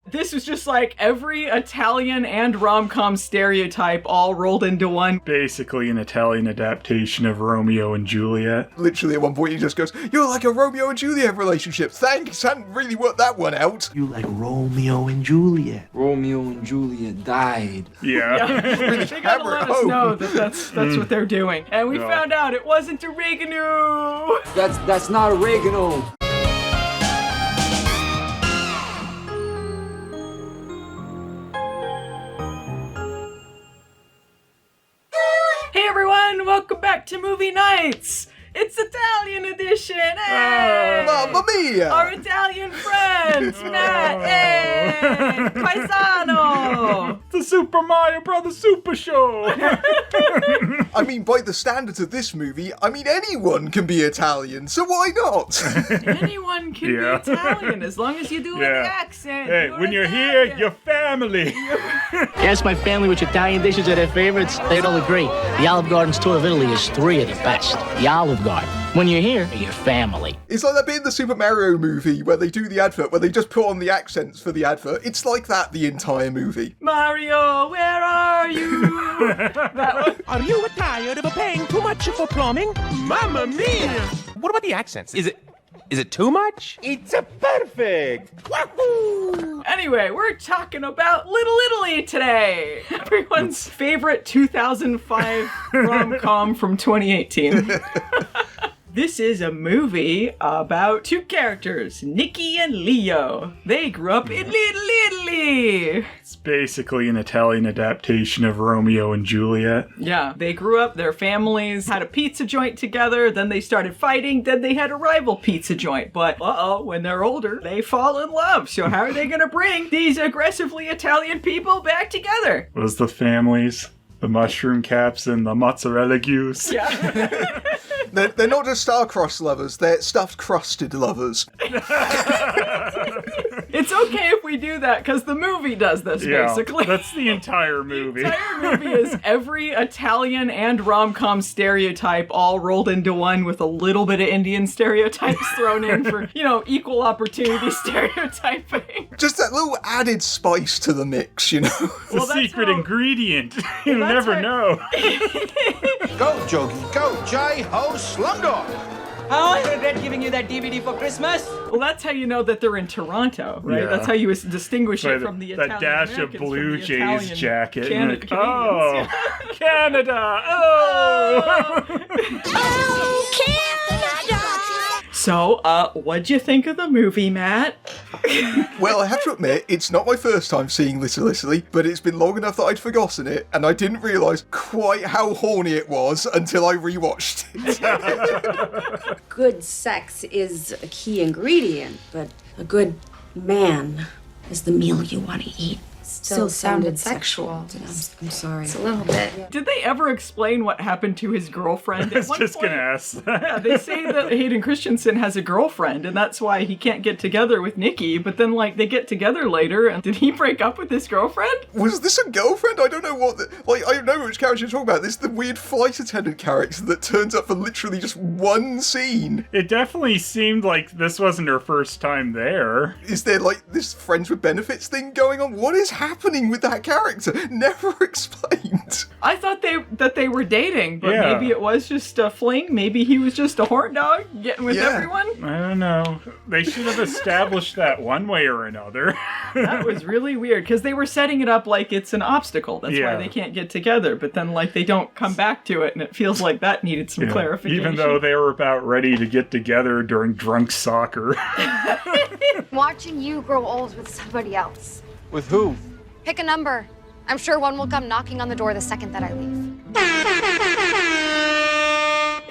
This was just like every Italian and rom-com stereotype all rolled into one. Basically an Italian adaptation of Romeo and Juliet. Literally at one point he just goes, "You're like a Romeo and Juliet relationship. Thanks, hadn't really worked that one out." You like Romeo and Juliet. Romeo and Juliet died. Yeah. Really They gotta let us know that that's what they're doing. And we found out it wasn't oregano. That's not oregano. Hey everyone, welcome back to Movie Nights. It's Italian edition. Hey! Mamma mia! Our Italian friends, Matt and Paisano. The Super Mario Brothers Super Show! I mean, by the standards of this movie, anyone can be Italian, so why not? Anyone can be Italian as long as you do an accent. Hey, when you're here, you're family. Ask my family which Italian dishes are their favorites. They'd all agree. The Olive Garden's tour of Italy is 3 of the best. The Olive Garden. When you're here, you're family. It's like that bit in the Super Mario movie where they do the advert, where they just put on the accents for the advert. It's like that the entire movie. Mario, where are you? That one. Are you tired of paying too much for plumbing? Mamma mia! What about the accents? Is it too much? It's perfect! Wahoo! Anyway, we're talking about Little Italy today. Everyone's favorite 2005 rom-com from 2018. This is a movie about two characters, Nicky and Leo. They grew up in Little Italy. It's basically an Italian adaptation of Romeo and Juliet. Yeah, they grew up, their families had a pizza joint together, then they started fighting, then they had a rival pizza joint. But, when they're older, they fall in love. So how are they gonna bring these aggressively Italian people back together? Was the families, the mushroom caps, and the mozzarella goose. Yeah. They're not just star-crossed lovers, they're stuffed crusted lovers. It's okay if we do that, because the movie does this, basically. That's the entire movie. The entire movie is every Italian and rom-com stereotype all rolled into one with a little bit of Indian stereotypes thrown in for, equal opportunity stereotyping. Just that little added spice to the mix, It's a secret ingredient. You never know. Go, Jogi, go, Jai-Ho Slumdog! Oh, I regret giving you that DVD for Christmas. Well, that's how you know that they're in Toronto, right? Yeah. That's how you distingush it from the Italian that dash of Americans Blue from the Jays Italian jacket. Canadians. Canada! Oh! Canada! So, what'd you think of the movie, Matt? Well, I have to admit, it's not my first time seeing Little Italy, but it's been long enough that I'd forgotten it, and I didn't realise quite how horny it was until I rewatched it. Good sex is a key ingredient, but a good man is the meal you want to eat. Still sounded sexual. I'm sorry. It's a little bit. Did they ever explain what happened to his girlfriend? I was just gonna ask. Yeah, they say that Hayden Christensen has a girlfriend, and that's why he can't get together with Nicky, but then, they get together later, and did he break up with his girlfriend? Was this a girlfriend? I don't know what I don't know which character you're talking about. This is the weird flight attendant character that turns up for literally just one scene. It definitely seemed like this wasn't her first time there. Is there, this friends with benefits thing going on? What is happening with that character? Never explained. I thought that they were dating, but maybe it was just a fling. Maybe he was just a horn dog getting with everyone. I don't know. They should have established that one way or another. That was really weird, because they were setting it up like it's an obstacle. That's why they can't get together, but then they don't come back to it, and it feels like that needed some clarification. Even though they were about ready to get together during drunk soccer. Watching you grow old with somebody else. With who? Pick a number. I'm sure one will come knocking on the door the second that I leave.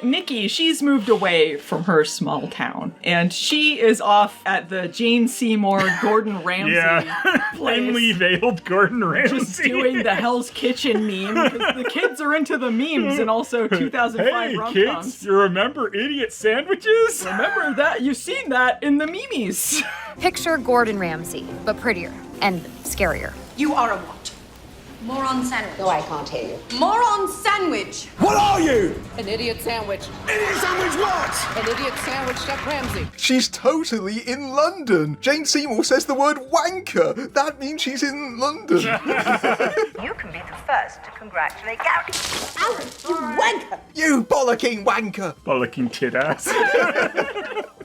Nicky, she's moved away from her small town, and she is off at the Jane Seymour, Gordon Ramsay place. Thinly veiled Gordon Ramsay. Just doing the Hell's Kitchen meme, because the kids are into the memes, and also 2005 rom-coms. Hey, kids, you remember idiot sandwiches? Remember that? You've seen that in the memes. Picture Gordon Ramsay, but prettier and scarier. You are a what? Moron sandwich. No, I can't hear you. Moron sandwich. What are you? An idiot sandwich. Idiot sandwich what? An idiot sandwich, Chef Ramsay. She's totally in London. Jane Seymour says the word wanker. That means she's in London. You can be the first to congratulate Gary. Alice, you wanker. You bollocking wanker. Bollocking tit ass.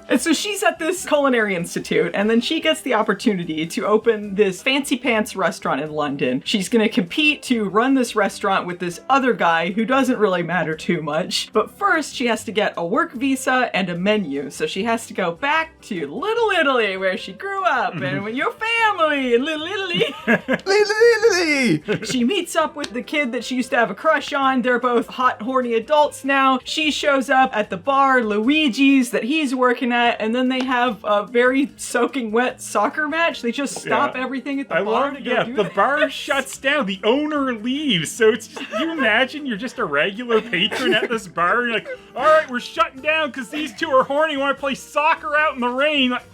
And so she's at this culinary institute, and then she gets the opportunity to open this fancy pants restaurant in London. She's gonna compete to run this restaurant with this other guy who doesn't really matter too much. But first, she has to get a work visa and a menu. So she has to go back to Little Italy, where she grew up, and with your family in Little Italy. Little Italy! She meets up with the kid that she used to have a crush on. They're both hot, horny adults now. She shows up at the bar, Luigi's, that he's working at, and then they have a very soaking wet soccer match. They just stop everything at the bar to go do the this. bar shuts down. The owner leaves. So it's just, you imagine you're just a regular patron at this bar. You're like, all right, we're shutting down because these two are horny. Want to play soccer out in the rain. Like,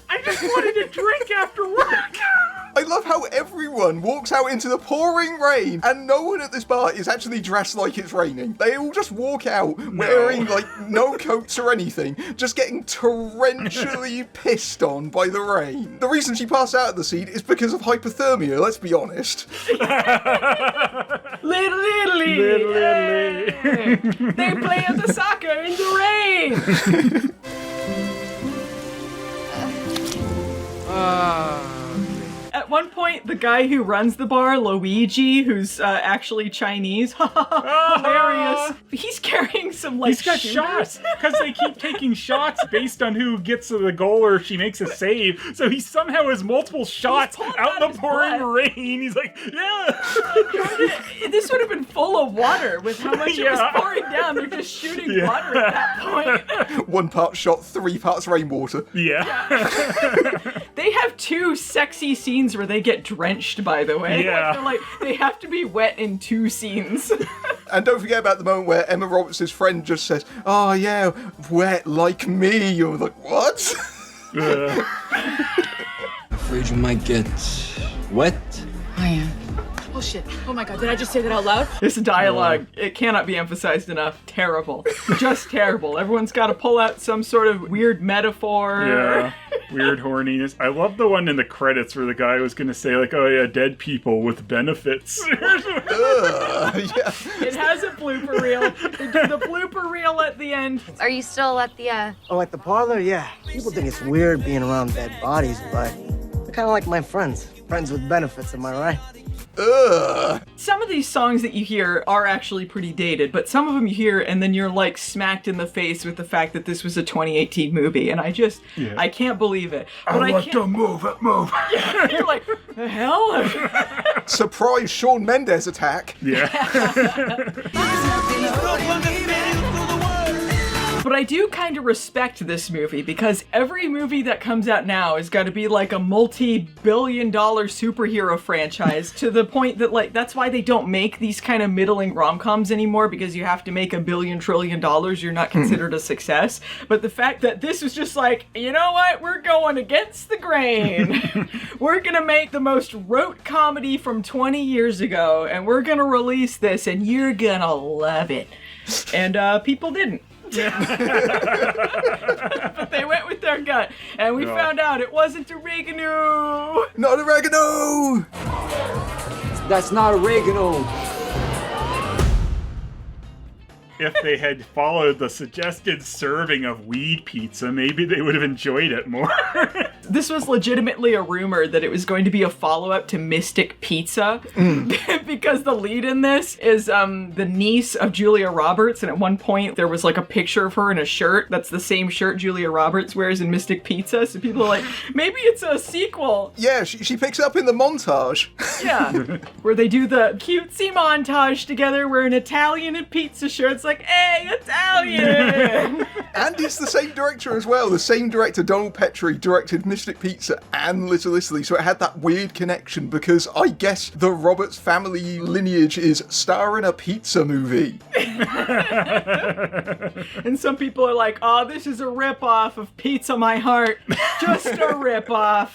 I just wanted to drink after work. I love how everyone walks out into the pouring rain and no one at this bar is actually dressed like it's raining. They all just walk out wearing like no coats or anything, just getting torrentially pissed on by the rain. The reason she passed out at the seat is because of hypothermia, let's be honest. Little Italy! Little Italy. Hey! They play at the soccer in the rain! At one point, the guy who runs the bar, Luigi, who's actually Chinese, hilarious. He's carrying some He's got shots because they keep taking shots based on who gets to the goal or she makes a save. So he somehow has multiple shots out in the pouring rain. He's like, yeah. This would have been full of water with how much it was pouring down. They're just shooting water at that point. 1 part shot, 3 parts rainwater. Yeah. They have 2 sexy scenes where they get drenched, by the way. Yeah. Like, they have to be wet in 2 scenes. And don't forget about the moment where Emma Roberts' friend just says, oh yeah, wet like me. You're like, what? Afraid you might get wet. I am. Oh shit. Oh my god, did I just say that out loud? This dialogue, it cannot be emphasized enough. Terrible. Just terrible. Everyone's got to pull out some sort of weird metaphor. Yeah. Weird horniness. I love the one in the credits where the guy was going to say, like, oh yeah, dead people with benefits. Yeah. It has a blooper reel. They do the blooper reel at the end. Are you still at the, Oh, at the parlor? Yeah. People think it's weird being around dead bodies, but they're kind of like my friends. Friends with benefits, am I right? Some of these songs that you hear are actually pretty dated, but some of them you hear and then you're like smacked in the face with the fact that this was a 2018 movie, and I can't believe it. But I like to move it. Yeah, you're like, the hell? Surprise Shawn Mendes attack. Yeah. But I do kind of respect this movie because every movie that comes out now has got to be like a multi-billion-dollar superhero franchise to the point that, like, that's why they don't make these kind of middling rom-coms anymore, because you have to make $1 billion trillion. You're not considered a success. But the fact that this was just like, you know what? We're going against the grain. We're going to make the most rote comedy from 20 years ago, and we're going to release this, and you're going to love it. And people didn't. But they went with their gut, and we found out it wasn't oregano. Not oregano. That's not oregano. If they had followed the suggested serving of weed pizza, maybe they would have enjoyed it more. This was legitimately a rumor that it was going to be a follow-up to Mystic Pizza, because the lead in this is the niece of Julia Roberts, and at one point there was like a picture of her in a shirt that's the same shirt Julia Roberts wears in Mystic Pizza, so people are like, maybe it's a sequel. Yeah, she picks it up in the montage. Yeah, where they do the cutesy montage together wearing Italian and pizza shirts, like, hey, Italian! And it's the same director as well. The same director, Donald Petrie, directed Mystic Pizza and Little Italy, so it had that weird connection because I guess the Roberts family lineage is star in a pizza movie. And some people are like, oh, this is a ripoff of Pizza My Heart. Just a ripoff.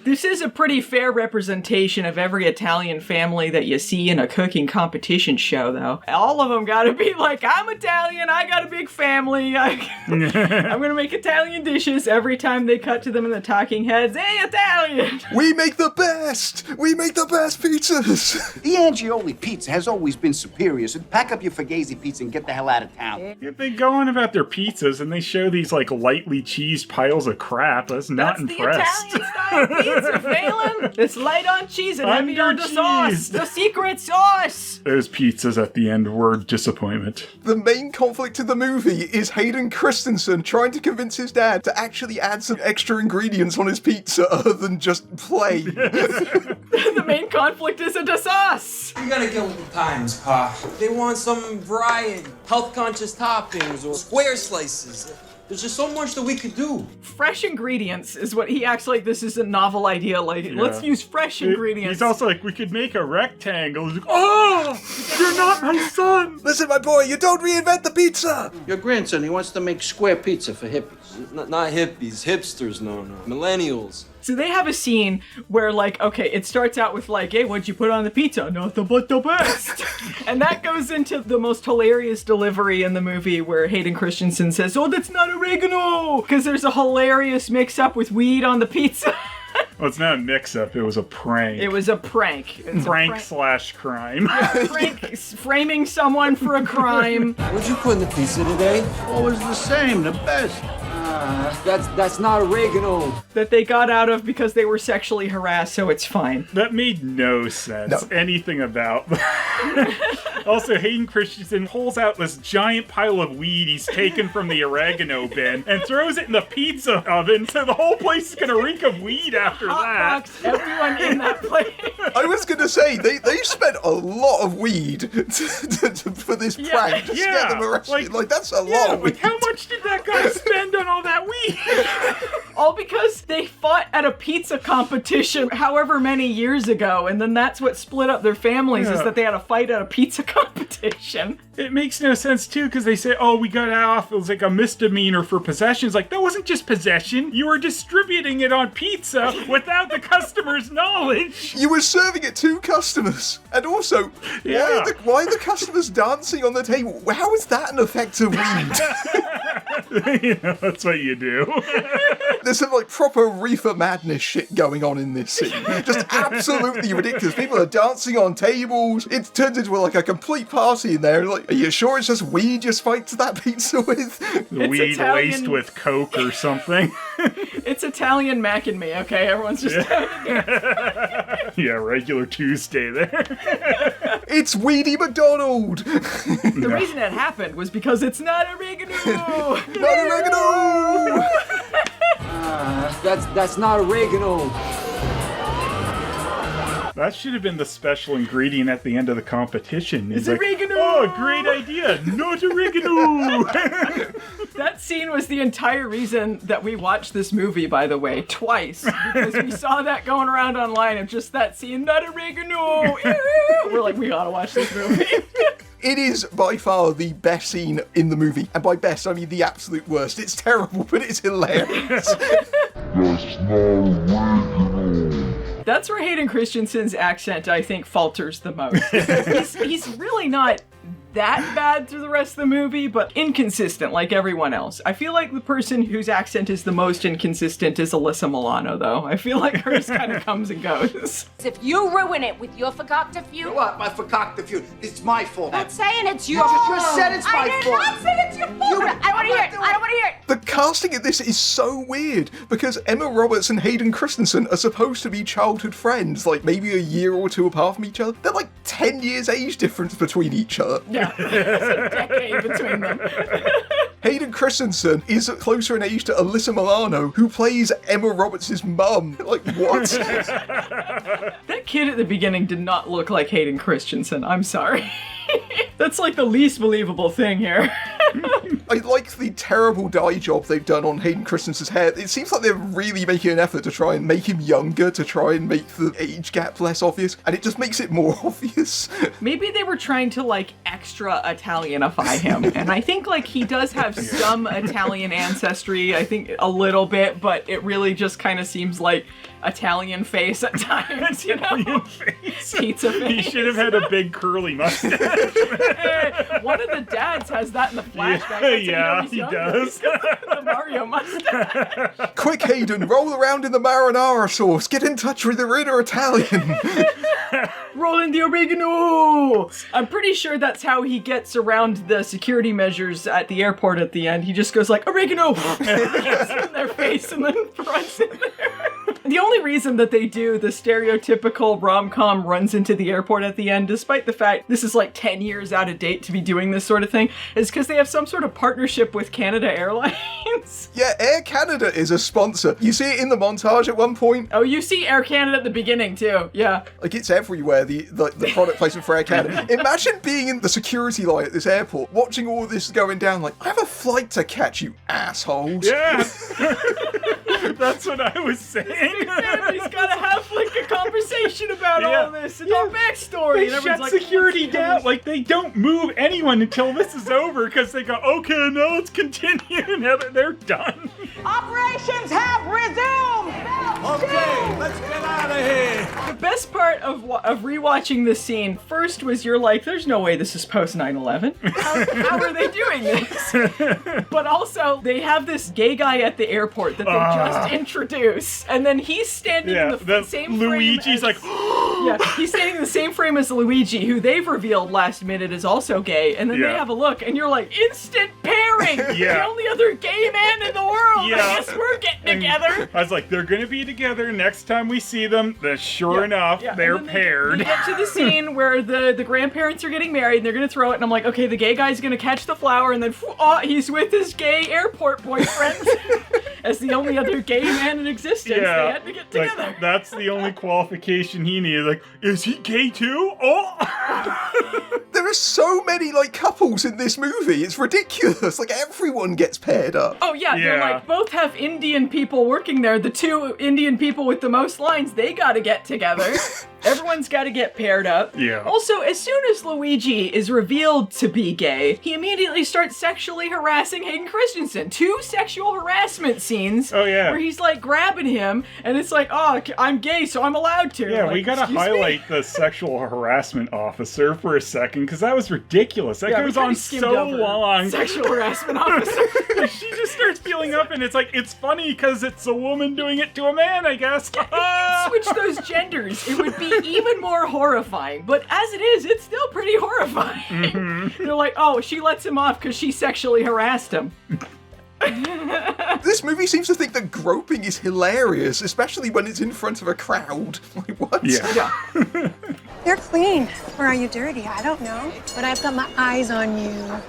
This is a pretty fair representation of every Italian family that you see in a cooking competition show, though. All of them gotta be like, I'm Italian, I got a big family, I'm gonna make Italian dishes every time they cut to them in the talking heads. Hey, Italian! We make the best! We make the best pizzas! The Angioli pizza has always been superior, so pack up your Fugazi pizza and get the hell out of town. Yeah, they go on about their pizzas and they show these like lightly cheesed piles of crap. I was not impressed. The Italian-style pizza, Phelan! It's light on cheese and heavy on the sauce! The secret sauce! Those pizzas at the end were disappointment. The main conflict of the movie is Hayden Christensen trying to convince his dad to actually add some extra ingredients on his pizza other than just plain. The main conflict is the sauce! You gotta get with the times, Pa. They want some variety, health-conscious toppings, or square slices. There's just so much that we could do. Fresh ingredients is what he acts like this is a novel idea. Like, let's use fresh ingredients. He's also like, we could make a rectangle. He's like, oh, you're not my son. Listen, my boy, you don't reinvent the pizza. Your grandson, he wants to make square pizza for hippies. Not hippies, hipsters, no. Millennials. So they have a scene where, like, okay, it starts out with, like, hey, what'd you put on the pizza? Nothing but the best. And that goes into the most hilarious delivery in the movie where Hayden Christensen says, oh, that's not oregano! Because there's a hilarious mix-up with weed on the pizza. Well, it's not a mix-up, it was a prank. It was a prank. Prank/crime. Prank, framing someone for a crime. What'd you put in the pizza today? Always the same, the best. That's not oregano. That they got out of because they were sexually harassed, so it's fine. That made no sense. Anything about that. Also, Hayden Christensen pulls out this giant pile of weed he's taken from the oregano bin and throws it in the pizza oven, so the whole place is gonna reek of weed after that. Hotbox everyone in that place. I was gonna say, they spent a lot of weed for this prank to get them arrested. Like that's a lot of weed. How much did that guy spend on all that weed? All because they fought at a pizza competition however many years ago, and then that's what split up their families, is that they had a fight at a pizza competition. It makes no sense, too, because they say, oh, we got off, it was like a misdemeanor for possession. It's like, that wasn't just possession. You were distributing it on pizza without the customer's knowledge. You were serving it to customers. And also, why are the customers dancing on the table? How is that an effective weed? You know, that's what you do. There's some like proper reefer madness shit going on in this scene. Just absolutely ridiculous. People are dancing on tables. It turns into like a complete party in there. Like, are you sure it's just weed you spiked that pizza with? Weed laced with Coke or something. It's Italian Mac and me, okay? Everyone's just Yeah, regular Tuesday there. It's Weedy McDonald. The reason it happened was because it's not oregano. Not oregano. That's not oregano. That should have been the special ingredient at the end of the competition. It's like, oregano! Oh, great idea! Not oregano! That scene was the entire reason that we watched this movie, by the way, twice. Because we saw that going around online of just that scene, not oregano! We're like, we gotta watch this movie. It is by far the best scene in the movie. And by best, I mean the absolute worst. It's terrible, but it's hilarious. That's where Hayden Christensen's accent, I think, falters the most. He's really not that bad through the rest of the movie, but inconsistent like everyone else. I feel like the person whose accent is the most inconsistent is Alyssa Milano, though. I feel like hers kind of comes and goes. If you ruin it with your fakakta feud. What? My fakakta feud? It's my fault. Not saying it's your fault. fault. You said it's my fault. I did not say it's your fault. I don't want to hear it. I don't want to hear it. The casting of this is so weird because Emma Roberts and Hayden Christensen are supposed to be childhood friends, like maybe a year or two apart from each other. They're like 10 years age difference between each other. Yeah, it's a decade between them. Hayden Christensen is closer in age to Alyssa Milano, who plays Emma Roberts' mum. Like, what? That kid at the beginning did not look like Hayden Christensen. I'm sorry. That's like the least believable thing here. I like the terrible dye job they've done on Hayden Christensen's hair. It seems like they're really making an effort to try and make him younger, to try and make the age gap less obvious, and it just makes it more obvious. Maybe they were trying to, like, extra Italianify him, and I think, like, he does have some Italian ancestry, I think a little bit, but it really just kind of seems like Italian face at times, you know? Italian face. Pizza face. He should have had a big curly mustache. One of the dads has that in the flashback. Yeah, he does. The Mario mustache. Quick, Hayden, roll around in the marinara sauce. Get in touch with the inner Italian. Roll in the oregano! I'm pretty sure that's how he gets around the security measures at the airport at the end. He just goes like, oregano! Gets in their face and then runs in there. The only reason that they do the stereotypical rom-com runs into the airport at the end, despite the fact this is like 10 years out of date to be doing this sort of thing, is because they have some sort of partnership with Canada Airlines. Yeah, Air Canada is a sponsor. You see it in the montage at one point. Oh, you see Air Canada at the beginning too, yeah. Like, it's everywhere, the product placement for Air Canada. Imagine being in the security line at this airport, watching all this going down, like, I have a flight to catch, you assholes. Yeah. That's what I was saying. He's gotta have like a conversation about all this and our backstory. They and shut like, security down. Like, they don't move anyone until this is over because they go, okay, now let's continue. Now that they're done. Operations have resumed! Okay, let's get out of here. The best part of rewatching this scene, first was you're like, there's no way this is post 9/11. How are they doing this? But also, they have this gay guy at the airport that they just introduced, and then he's standing in the same Luigi's frame as, he's standing in the same frame as Luigi, who they've revealed last minute is also gay, and then they have a look, and you're like, instant pairing! The only other gay man in the world! I guess we're getting together! I was like, they're gonna be together next time we see them. Sure enough, they're paired. They get to the scene where the grandparents are getting married, and they're gonna throw it, and I'm like, okay, the gay guy's gonna catch the flower, and then he's with his gay airport boyfriend. As the only other gay man in existence, they had to get together. Like, that's the only qualification he needed. Like, is he gay too? Oh! There are so many, like, couples in this movie. It's ridiculous. Like, everyone gets paired up. Oh, yeah. They're like, both have Indian people working there. The two Indian people with the most lines, they gotta get together. Everyone's gotta get paired up. Yeah. Also, as soon as Luigi is revealed to be gay, he immediately starts sexually harassing Hayden Christensen. 2 sexual harassment scenes. Oh, yeah. Where he's, like, grabbing him, and it's like, oh, I'm gay, so I'm allowed to. Yeah, like, we gotta highlight the sexual harassment officer for a second, because that was ridiculous. That goes on so long. Sexual harassment officer. She just starts feeling up, and it's like, it's funny because it's a woman doing it to a man, I guess. Switch those genders, it would be even more horrifying. But as it is, it's still pretty horrifying. Mm-hmm. They're like, oh, she lets him off because she sexually harassed him. This movie seems to think that groping is hilarious, especially when it's in front of a crowd. Like, what? Yeah. You're clean. Or are you dirty? I don't know. But I've got my eyes on you.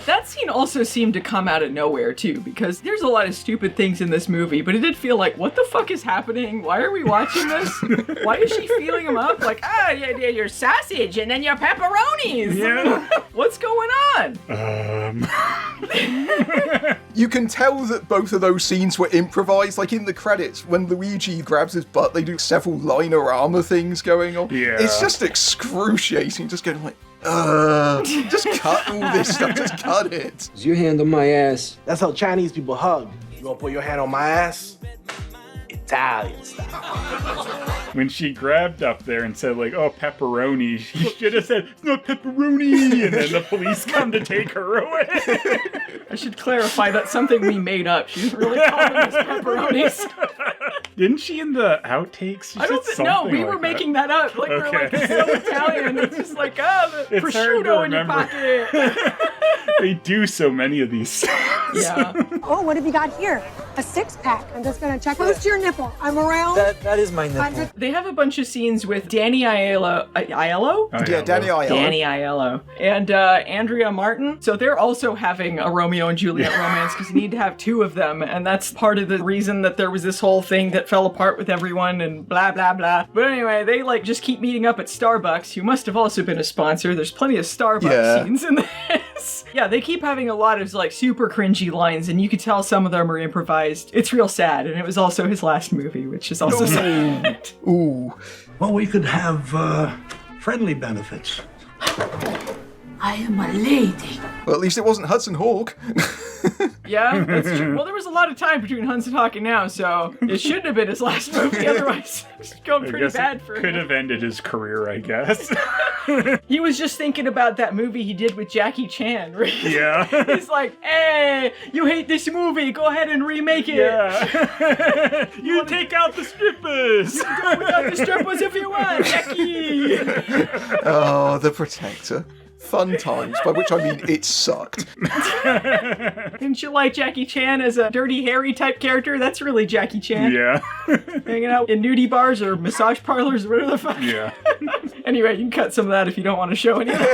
That scene also seemed to come out of nowhere, too, because there's a lot of stupid things in this movie, but it did feel like, what the fuck is happening? Why are we watching this? Why is she feeling him up? Like, your sausage and then your pepperonis. Yeah. What's going on? You can tell that both of those scenes were improvised. Like, in the credits, when Luigi grabs his butt, they do several liner armor things going on. Yeah. It's just excruciating, just going like, just cut all this stuff, just cut it. Is your hand on my ass? That's how Chinese people hug. You gonna put your hand on my ass? Italian style. When she grabbed up there and said, like, oh, pepperoni, she should have said, it's not pepperoni, and then the police come to take her away. I should clarify that's something we made up. She didn't really call them as pepperonis. Didn't she in the outtakes? I don't think, no, we were making that up. Like, we're like, it's so Italian. It's just like, the it's prosciutto in your pocket. They do so many of these things. Yeah. Oh, what have you got here? A 6-pack. I'm just gonna check. Close to your nipple. I'm around. That is my nipple. They have a bunch of scenes with Danny Aiello. Aiello? Yeah, Danny Aiello. Danny Aiello. And Andrea Martin. So they're also having a Romeo and Juliet romance because you need to have 2 of them. And that's part of the reason that there was this whole thing that fell apart with everyone and blah, blah, blah. But anyway, they like just keep meeting up at Starbucks, who must have also been a sponsor. There's plenty of Starbucks scenes in this. Yeah, they keep having a lot of like super cringy lines, and you could tell some of them are improvised. It's real sad, and it was also his last movie, which is also sad. Ooh. Well, we could have friendly benefits. I am a lady. Well, at least it wasn't Hudson Hawk. Yeah, that's true. Well, there was a lot of time between Hudson Hawk and now, so it shouldn't have been his last movie. Otherwise, it's going pretty bad for him. Could have ended his career, I guess. He was just thinking about that movie he did with Jackie Chan. Right? Yeah. He's like, hey, you hate this movie. Go ahead and remake it. Yeah. You take out the strippers. You can go without the strippers if you want, Jackie. Oh, The Protector. Fun times, by which I mean it sucked. Didn't you like Jackie Chan as a Dirty Harry type character? That's really Jackie Chan. Yeah. Hanging out in nudie bars or massage parlors or whatever the fuck. Yeah. Anyway, you can cut some of that if you don't want to show anything.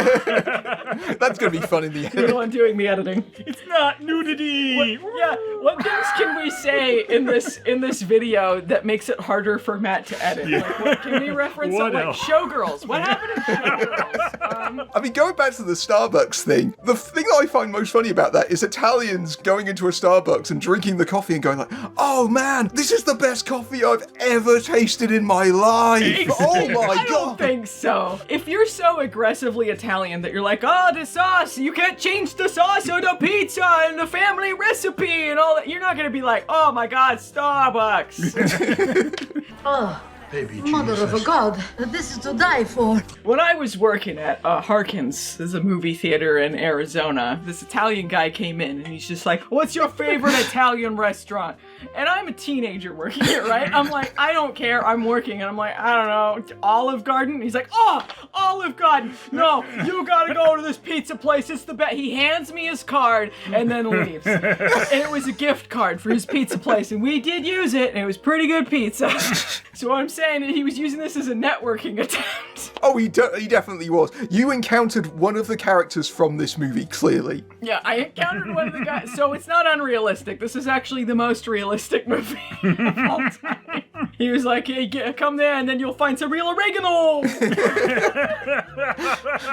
That's going to be fun in the You're the one doing the editing. It's not nudity. What things can we say in this video that makes it harder for Matt to edit? Yeah. Like, what can we reference? What Like else? Showgirls. What happened in Showgirls? I mean, going back to the Starbucks thing, the thing that I find most funny about that is Italians going into a Starbucks and drinking the coffee and going like, oh man, this is the best coffee I've ever tasted in my life. Oh my I god. don't think so. If you're so aggressively Italian that you're like, oh, the sauce, you can't change the sauce on the pizza and the family recipe and all that, you're not going to be like, oh my god, Starbucks. Oh, Baby mother of a god, this is to die for. When I was working at Harkins, there's a movie theater in Arizona, this Italian guy came in and he's just like, what's your favorite Italian restaurant? And I'm a teenager working here, right? I'm like, I don't care, I'm working. And I'm like, I don't know, Olive Garden? He's like, oh, Olive Garden. No, you gotta go to this pizza place, it's the best. He hands me his card and then leaves. And it was a gift card for his pizza place. And we did use it, and it was pretty good pizza. So I'm saying that he was using this as a networking attempt. Oh, he definitely was. You encountered one of the characters from this movie, clearly. Yeah, I encountered one of the guys. So it's not unrealistic. This is actually the most realistic movie of all time. He was like, hey, come there and then you'll find some real oregano.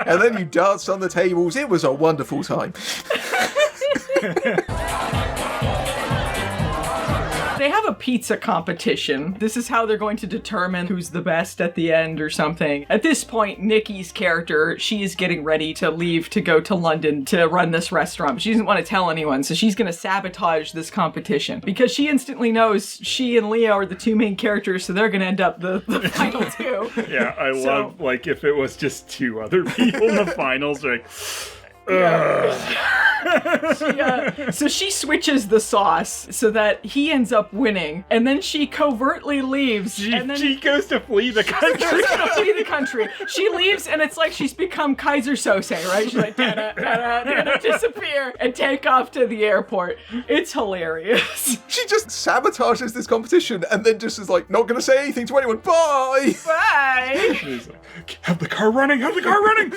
And then you danced on the tables. It was a wonderful time. They have a pizza competition. This is how they're going to determine who's the best at the end or something. At this point, Nikki's character, she is getting ready to leave to go to London to run this restaurant. But she doesn't want to tell anyone, so she's going to sabotage this competition. Because she instantly knows she and Leo are the two main characters, so they're going to end up the final two. Yeah, I love, like, if it was just two other people in the finals, like... So she switches the sauce so that he ends up winning, and then she covertly leaves. She goes to flee the country. She goes to flee the country. She leaves, and it's like she's become Kaiser Sose, right? She's like, disappear and take off to the airport. It's hilarious. She just sabotages this competition and then just is like, not going to say anything to anyone. Bye. Bye. She's like, have the car running. Have the car running.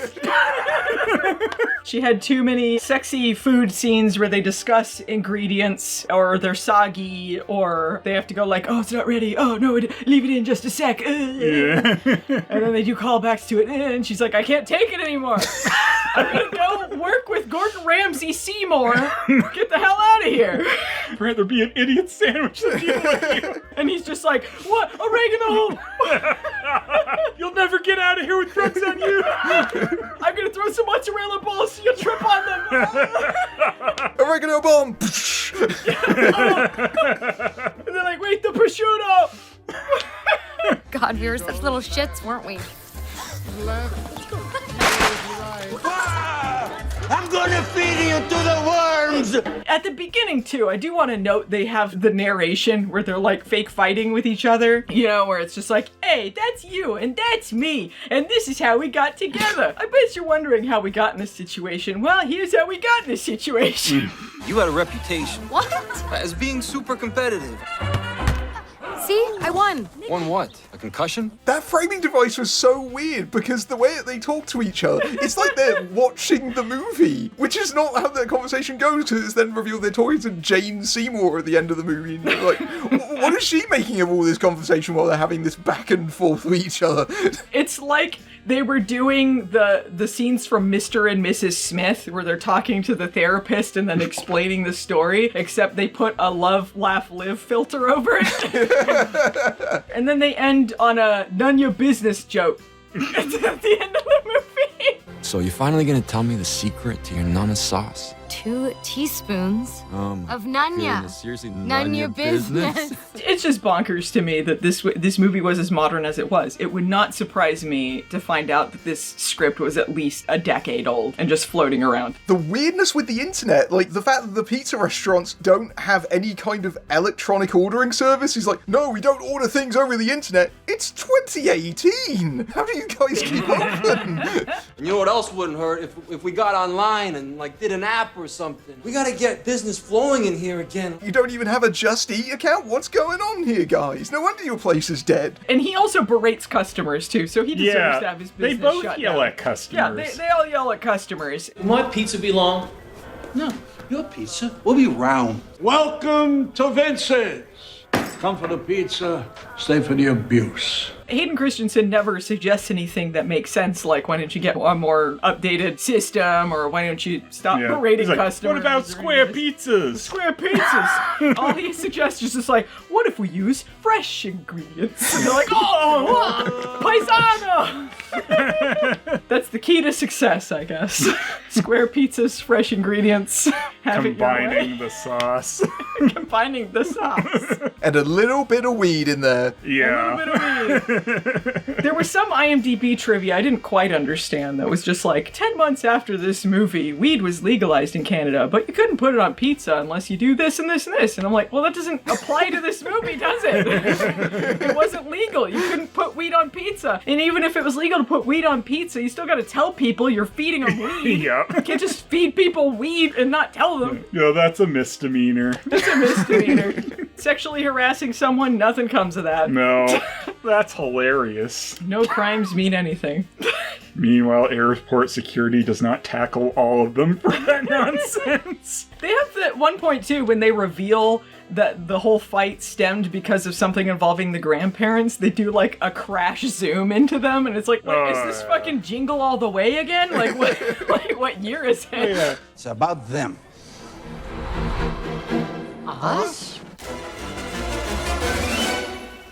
She had too many sexy food scenes where they discuss ingredients, or they're soggy, or they have to go like, oh, it's not ready. Oh, no, leave it in just a sec. Yeah. And then they do callbacks to it, and she's like, I can't take it anymore. I'm gonna go work with Gordon Ramsay Seymour. Get the hell out of here. I'd rather be an idiot sandwich than deal with you. And he's just like, what? Oregano! You'll never get out of here with drugs on you. I'm gonna throw some mozzarella balls so you'll trip on them. Oregano bomb! And they're like, wait, the prosciutto! God, we were such little shits, weren't we? I'm gonna feed you to the worms! At the beginning, too, I do want to note they have the narration where they're like fake fighting with each other. You know, where it's just like, hey, that's you and that's me, and this is how we got together. I bet you're wondering how we got in this situation. Well, here's how we got in this situation. You had a reputation. What? As being super competitive. See? I won. Won what? A concussion? That framing device was so weird because the way that they talk to each other, it's like they're watching the movie, which is not how their conversation goes, because it's then revealed they're talking to Jane Seymour at the end of the movie. And you're like, what is she making of all this conversation while they're having this back and forth with each other? It's like they were doing the scenes from Mr. and Mrs. Smith where they're talking to the therapist and then explaining the story, except they put a love, laugh, live filter over it. And then they end on a none your business joke at the end of the movie. So you're finally gonna tell me the secret to your Nana sauce? 2 teaspoons of Nanya. Goodness, seriously, None your business. It's just bonkers to me that this movie was as modern as it was. It would not surprise me to find out that this script was at least a decade old and just floating around. The weirdness with the internet, like the fact that the pizza restaurants don't have any kind of electronic ordering service is like, no, we don't order things over the internet. It's 2018. How do you guys keep open? And you know what else wouldn't hurt? If we got online and like did an app or something. We gotta get business flowing in here again. You don't even have a Just Eat account? What's going on here, guys? No wonder your place is dead. And he also berates customers too, so he deserves to have his business they both shut yell down. at customers. Yeah, they all yell at customers. Will my pizza be long? No, your pizza will be round. Welcome to Vince's. Come for the pizza, stay for the abuse. Hayden Christensen never suggests anything that makes sense, like why don't you get a more updated system, or why don't you stop berating He's like, customers? what about square pizzas? Square pizzas! All he suggests is just like, what if we use fresh ingredients? And they're like, oh, paisano! That's the key to success, I guess. Square pizzas, fresh ingredients, have it your way. Combining the sauce. Combining the sauce. And a little bit of weed in there. Yeah. A little bit of weed. There was some IMDb trivia I didn't quite understand that was just like, 10 months after this movie, weed was legalized in Canada, but you couldn't put it on pizza unless you do this and this and this. And I'm like, well, that doesn't apply to this movie, does it? It wasn't legal. You couldn't put weed on pizza. And even if it was legal to put weed on pizza, you still gotta tell people you're feeding them weed. Yep. You can't just feed people weed and not tell them. No, that's a misdemeanor. That's a misdemeanor. Sexually harassing someone, nothing comes of that. No, that's hilarious. No crimes mean anything. Meanwhile, airport security does not tackle all of them for that nonsense. They have at one point too, when they reveal that the whole fight stemmed because of something involving the grandparents, they do like a crash zoom into them, and it's like, wait, is this fucking Jingle All the Way again? Like what year is it? Yeah. It's about them. Us?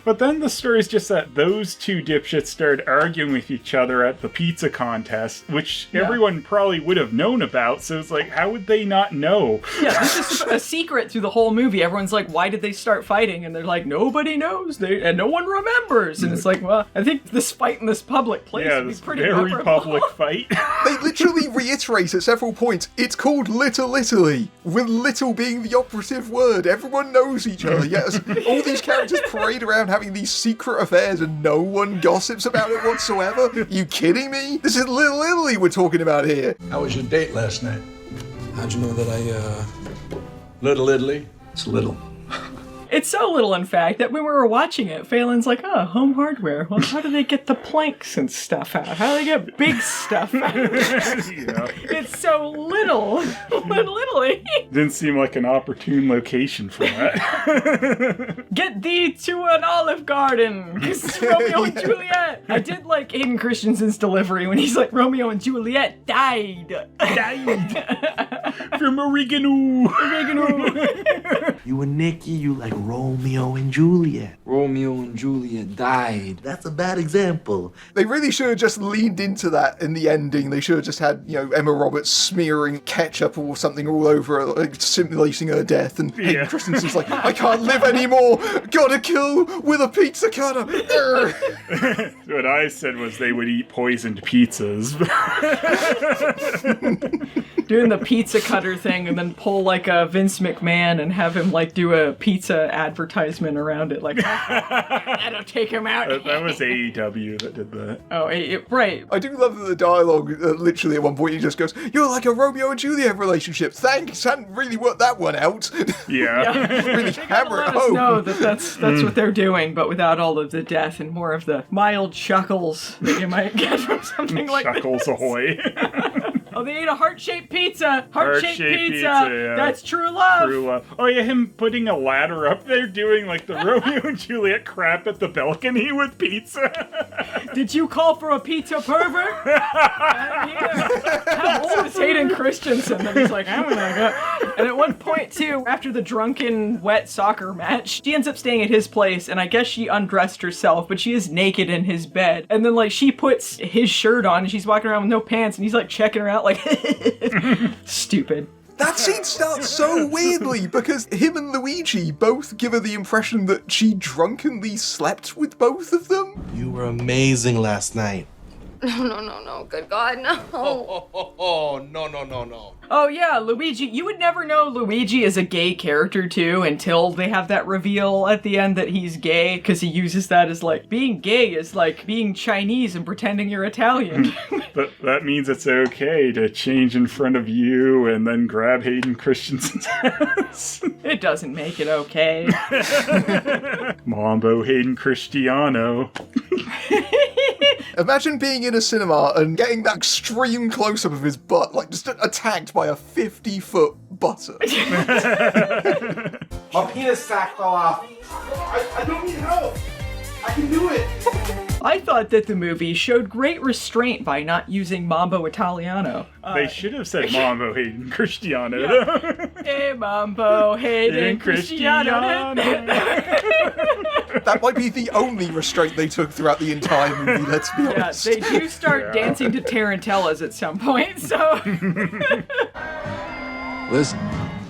But then the story is just that those two dipshits started arguing with each other at the pizza contest, which everyone probably would have known about, so it's like, how would they not know? Yeah, this is a secret through the whole movie. Everyone's like, why did they start fighting? And they're like, nobody knows, and no one remembers. And it's like, well, I think this fight in this public place would be pretty very memorable. public fight. They literally reiterate at several points, it's called Little Italy, with little being the operative word. Everyone knows each other. Yes, all these characters parade around having these secret affairs and no one gossips about it whatsoever. You kidding me? This is Little Italy we're talking about here. How was your date last night? How'd you know that I, Little Italy? It's little. It's so little, in fact, that when we were watching it, Phelan's like, oh, home hardware. Well, how do they get the planks and stuff out? How do they get big stuff out? It's so little. Little Italy. Didn't seem like an opportune location for that. Get thee to an Olive Garden, because it's Romeo and Juliet. I did like Hayden Christensen's delivery when he's like, Romeo and Juliet died. From oregano. You and Nikki, you like Romeo and Juliet. Romeo and Juliet died. That's a bad example. They really should have just leaned into that in the ending. They should have just had, Emma Roberts smearing ketchup or something all over her, like simulating her death. And Hayden Christensen's like, I can't live anymore. Gotta kill with a pizza cutter. what I said was they would eat poisoned pizzas. Doing the pizza cutter thing and then pull like a Vince McMahon and have him like do a pizza advertisement around it. Like, that'll take him out. That was AEW that did that. Oh, right. I do love that the dialogue, literally at one point he just goes, "You're like a Romeo and Juliet relationship. Thanks, hadn't really worked that one out." Yeah. Really hammer it Let us home. know that that's what they're doing, but without all of the death and more of the mild chuckles that you might get from something like Chuckles this. ahoy. Oh, they ate a heart-shaped pizza. Heart-shaped pizza. Yeah. That's true love. True love. Oh yeah, him putting a ladder up there doing like the Romeo and Juliet crap at the balcony with pizza. Did you call for a pizza pervert? I'm here. How old is Hayden Christensen that he's like, I'm gonna go. And at one point too, after the drunken wet soccer match, she ends up staying at his place, and I guess she undressed herself, but she is naked in his bed. And then like she puts his shirt on and she's walking around with no pants, and he's like checking her out like stupid. That scene starts so weirdly because him and Luigi both give her the impression that she drunkenly slept with both of them. You were amazing last night. No. Good God, no. No. Oh yeah, Luigi. You would never know Luigi is a gay character too until they have that reveal at the end that he's gay, because he uses that as like, being gay is like being Chinese and pretending you're Italian. But that means it's okay to change in front of you and then grab Hayden Christensen's ass. It doesn't make it okay. Mambo Hayden Cristiano. Imagine being in a cinema and getting that extreme close-up of his butt, like just attacked by a 50-foot butter. My penis sack fell off. I don't need help. I can do it. I thought that the movie showed great restraint by not using Mambo Italiano. They should have said Mambo Hayden Cristiano. Yeah. Hey, Mambo Hayden Cristiano. That might be the only restraint they took throughout the entire movie, let's be honest. Yeah, they do start dancing to Tarantellas at some point, so... Listen,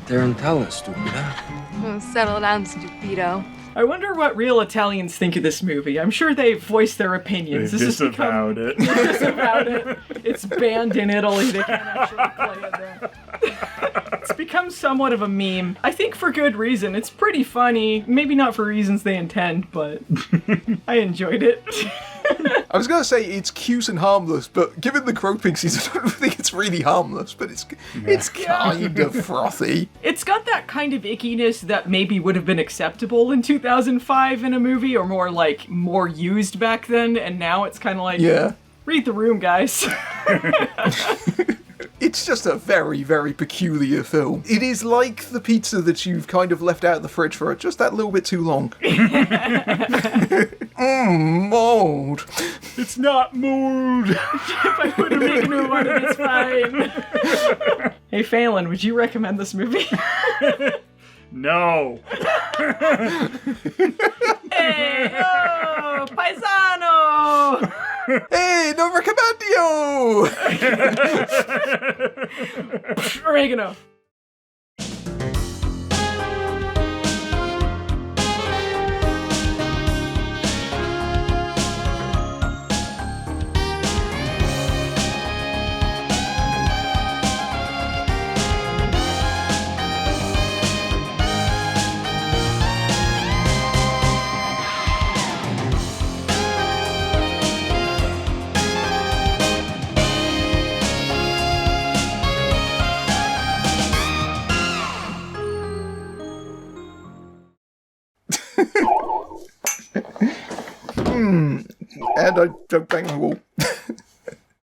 Tarantella, stupida. Settle down, stupido. I wonder what real Italians think of this movie. I'm sure they've voiced their opinions. They disavowed it. They disavowed it. It's banned in Italy. They can't actually play it there. It's become somewhat of a meme. I think for good reason. It's pretty funny. Maybe not for reasons they intend, but I enjoyed it. I was going to say it's cute and harmless, but given the groping scenes, I don't think it's really harmless, but it's kind of frothy. It's got that kind of ickiness that maybe would have been acceptable in 2005 in a movie, or more used back then, and now it's kind of like, read the room, guys. It's just a very, very peculiar film. It is like the pizza that you've kind of left out of the fridge for just that little bit too long. Mold. It's not mold. If I put a big new one, it's fine. Hey, Phelan, would you recommend this movie? No. Hey, oh, paisano! Hey, no recommendio! Oregano. And I don't bang the wall.